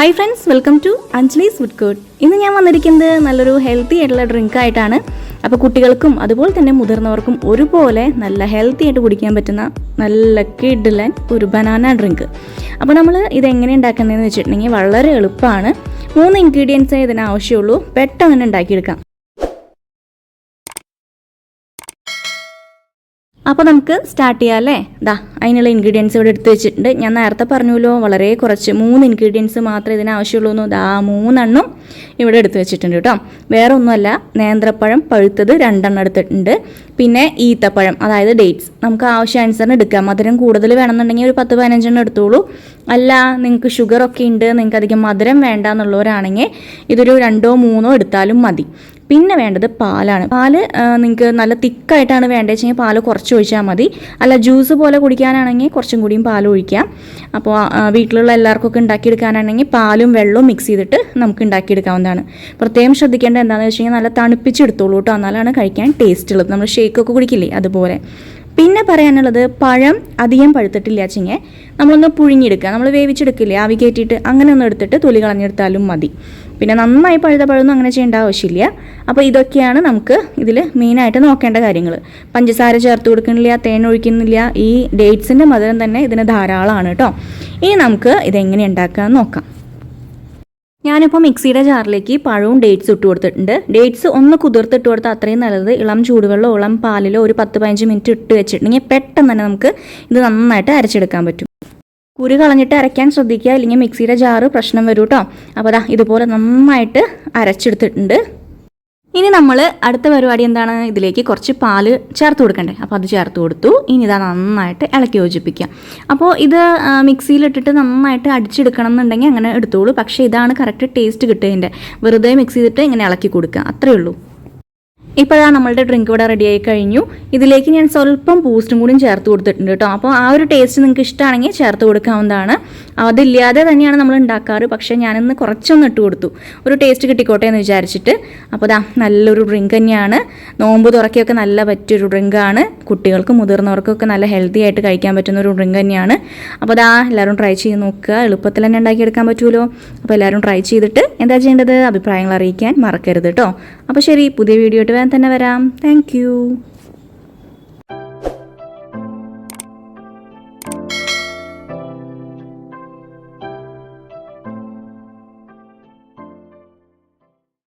Hi friends, welcome to Anjali's Food Court. ഇന്ന് ഞാൻ വന്നിരിക്കുന്നത് നല്ലൊരു ഹെൽത്തി ആയിട്ടുള്ള ഡ്രിങ്ക് ആയിട്ടാണ്. അപ്പോൾ കുട്ടികൾക്കും അതുപോലെ തന്നെ മുതിർന്നവർക്കും ഒരുപോലെ നല്ല ഹെൽത്തി ആയിട്ട് കുടിക്കാൻ പറ്റുന്ന നല്ല കിഡിലൻ ഒരു ബനാന ഡ്രിങ്ക്. അപ്പോൾ നമ്മൾ ഇത് എങ്ങനെ ഉണ്ടാക്കുന്നതെന്ന് വെച്ചിട്ടുണ്ടെങ്കിൽ വളരെ എളുപ്പമാണ്. 3 ഇൻഗ്രീഡിയൻസേ ഇതിന് ആവശ്യമുള്ളൂ. പെട്ടെന്ന് തന്നെ ഉണ്ടാക്കിയെടുക്കാം. അപ്പോൾ നമുക്ക് സ്റ്റാർട്ട് ചെയ്യാം അല്ലേ. അതിനുള്ള ഇൻഗ്രീഡിയൻസ് ഇവിടെ എടുത്ത് വെച്ചിട്ടുണ്ട്. ഞാൻ നേരത്തെ പറഞ്ഞല്ലോ വളരെ കുറച്ച് 3 ഇൻഗ്രീഡിയൻസ് മാത്രമേ ഇതിന് ആവശ്യമുള്ളൂ എന്ന്. 3 എണ്ണം ഇവിടെ എടുത്ത് വെച്ചിട്ടുണ്ട് കേട്ടോ. വേറെ ഒന്നുമല്ല, നേന്ത്രപ്പഴം പഴുത്തത് 2 എണ്ണം എടുത്തിട്ടുണ്ട്. പിന്നെ ഈത്തപ്പഴം, അതായത് ഡേറ്റ്സ്, നമുക്ക് ആവശ്യാനുസരണം എടുക്കാം. മധുരം കൂടുതൽ വേണമെന്നുണ്ടെങ്കിൽ ഒരു 10-15 എണ്ണം എടുത്തോളൂ. അല്ല, നിങ്ങൾക്ക് ഷുഗറൊക്കെ ഉണ്ട്, നിങ്ങൾക്ക് അധികം മധുരം വേണ്ട എന്നുള്ളവരാണെങ്കിൽ ഇതൊരു 2-3 എടുത്താലും മതി. പിന്നെ വേണ്ടത് പാലാണ്. പാല് നിങ്ങൾക്ക് നല്ല തിക്കായിട്ടാണ് വേണ്ടത് വെച്ചെങ്കിൽ പാല് കുറച്ച് ഒഴിച്ചാൽ മതി. അല്ല, ജ്യൂസ് പോലെ കുടിക്കാനാണെങ്കിൽ കുറച്ചും കൂടിയും പാൽ ഒഴിക്കാം. അപ്പോൾ വീട്ടിലുള്ള എല്ലാവർക്കൊക്കെ ഉണ്ടാക്കിയെടുക്കാനാണെങ്കിൽ പാലും വെള്ളവും മിക്സ് ചെയ്തിട്ട് നമുക്ക് ഉണ്ടാക്കിയെടുക്കാവുന്നതാണ്. പ്രത്യേകം ശ്രദ്ധിക്കേണ്ടത് എന്താണെന്ന് വെച്ച് കഴിഞ്ഞാൽ നല്ല തണുപ്പിച്ചെടുത്തോളൂ കേട്ടോ, എന്നാലാണ് കഴിക്കാൻ ടേസ്റ്റ് ഉള്ളത്. നമ്മൾ ഷേക്കൊക്കെ കുടിക്കില്ലേ അതുപോലെ. പിന്നെ പറയാനുള്ളത്, പഴം അധികം പഴുത്തിട്ടില്ല വെച്ചെങ്കിൽ നമ്മളൊന്ന് പുഴുങ്ങിയെടുക്കുക. നമ്മൾ വേവിച്ചെടുക്കില്ലേ ആവി കയറ്റിയിട്ട്, അങ്ങനെ ഒന്ന് എടുത്തിട്ട് തൊലി കളഞ്ഞെടുത്താലും മതി. പിന്നെ നന്നായി പഴുത്ത പഴമൊന്നും അങ്ങനെ ചെയ്യേണ്ട ആവശ്യമില്ല. അപ്പോൾ ഇതൊക്കെയാണ് നമുക്ക് ഇതിൽ മെയിനായിട്ട് നോക്കേണ്ട കാര്യങ്ങൾ. പഞ്ചസാര ചേർത്ത് കൊടുക്കുന്നില്ല, തേൻ ഒഴിക്കുന്നില്ല. ഈ ഡേറ്റ്സിൻ്റെ മധുരം തന്നെ ഇതിന് ധാരാളമാണ് കേട്ടോ. ഇനി നമുക്ക് ഇതെങ്ങനെ ഉണ്ടാക്കാമെന്ന് നോക്കാം. ഞാനിപ്പോൾ മിക്സിയുടെ ജാറിലേക്ക് പഴവും ഡേറ്റ്സ് ഇട്ട് കൊടുത്തിട്ടുണ്ട്. ഡേറ്റ്സ് ഒന്ന് കുതിർത്തിട്ട് കൊടുത്താൽ അത്രയും നല്ലത്. ഇളം ചൂടുവെള്ളമോ ഇളം പാലിലോ ഒരു 10-15 മിനിറ്റ് ഇട്ട് വെച്ചിട്ടുണ്ടെങ്കിൽ പെട്ടെന്ന് തന്നെ നമുക്ക് ഇത് നന്നായിട്ട് അരച്ചെടുക്കാൻ പറ്റും. കുരു കളഞ്ഞിട്ട് അരയ്ക്കാൻ ശ്രദ്ധിക്കുക, അല്ലെങ്കിൽ മിക്സിയുടെ ജാറ് പ്രശ്നം വരും കേട്ടോ. അപ്പോൾ ഇതുപോലെ നന്നായിട്ട് അരച്ചെടുത്തിട്ടുണ്ട്. ഇനി നമ്മൾ അടുത്ത പരിപാടി എന്താണ്, ഇതിലേക്ക് കുറച്ച് പാല് ചേർത്ത് കൊടുക്കണ്ടേ. അപ്പോൾ അത് ചേർത്ത് കൊടുത്തു. ഇനി നന്നായിട്ട് ഇളക്കി യോജിപ്പിക്കാം. അപ്പോൾ ഇത് മിക്സിയിലിട്ടിട്ട് നന്നായിട്ട് അടിച്ചെടുക്കണം എന്നുണ്ടെങ്കിൽ അങ്ങനെ എടുത്തോളൂ. പക്ഷേ ഇതാണ് കറക്റ്റ് ടേസ്റ്റ് കിട്ടുന്നതിൻ്റെ. വെറുതെ മിക്സ് ചെയ്തിട്ട് ഇങ്ങനെ ഇളക്കി കൊടുക്കുക, അത്രയേ ഉള്ളൂ. ഇപ്പോഴാണ് നമ്മളുടെ ഡ്രിങ്ക് ഇവിടെ റെഡി ആയി കഴിഞ്ഞു. ഇതിലേക്ക് ഞാൻ സ്വല്പം ബൂസ്റ്റും കൂടി ചേർത്ത് കൊടുത്തിട്ടുണ്ട് കേട്ടോ. അപ്പോൾ ആ ഒരു ടേസ്റ്റ് നിങ്ങൾക്ക് ഇഷ്ടമാണെങ്കിൽ ചേർത്ത് കൊടുക്കാവുന്നതാണ്. അതില്ലാതെ തന്നെയാണ് നമ്മൾ ഉണ്ടാക്കാറ്. പക്ഷേ ഞാനിന്ന് കുറച്ചൊന്ന് ഇട്ട് കൊടുത്തു, ഒരു ടേസ്റ്റ് കിട്ടിക്കോട്ടെ എന്ന് വിചാരിച്ചിട്ട്. അപ്പോൾ നല്ലൊരു ഡ്രിങ്ക് തന്നെയാണ്. നോമ്പ് തുറക്കൊക്കെ നല്ല പറ്റിയൊരു ഡ്രിങ്കാണ്. കുട്ടികൾക്കും മുതിർന്നവർക്കൊക്കെ നല്ല ഹെൽത്തി ആയിട്ട് കഴിക്കാൻ പറ്റുന്ന ഒരു ഡ്രിങ്ക് തന്നെയാണ്. അപ്പോൾ എല്ലാവരും ട്രൈ ചെയ്ത് നോക്കുക. എളുപ്പത്തിൽ തന്നെ ഉണ്ടാക്കിയെടുക്കാൻ പറ്റുമല്ലോ. അപ്പോൾ എല്ലാവരും ട്രൈ ചെയ്തിട്ട് എന്താ ചെയ്യേണ്ടത്, അഭിപ്രായങ്ങൾ അറിയിക്കാൻ മറക്കരുത് കേട്ടോ. അപ്പോൾ ശരി, പുതിയ വീഡിയോ ആയിട്ട് തന്നെ വരാം. താങ്ക്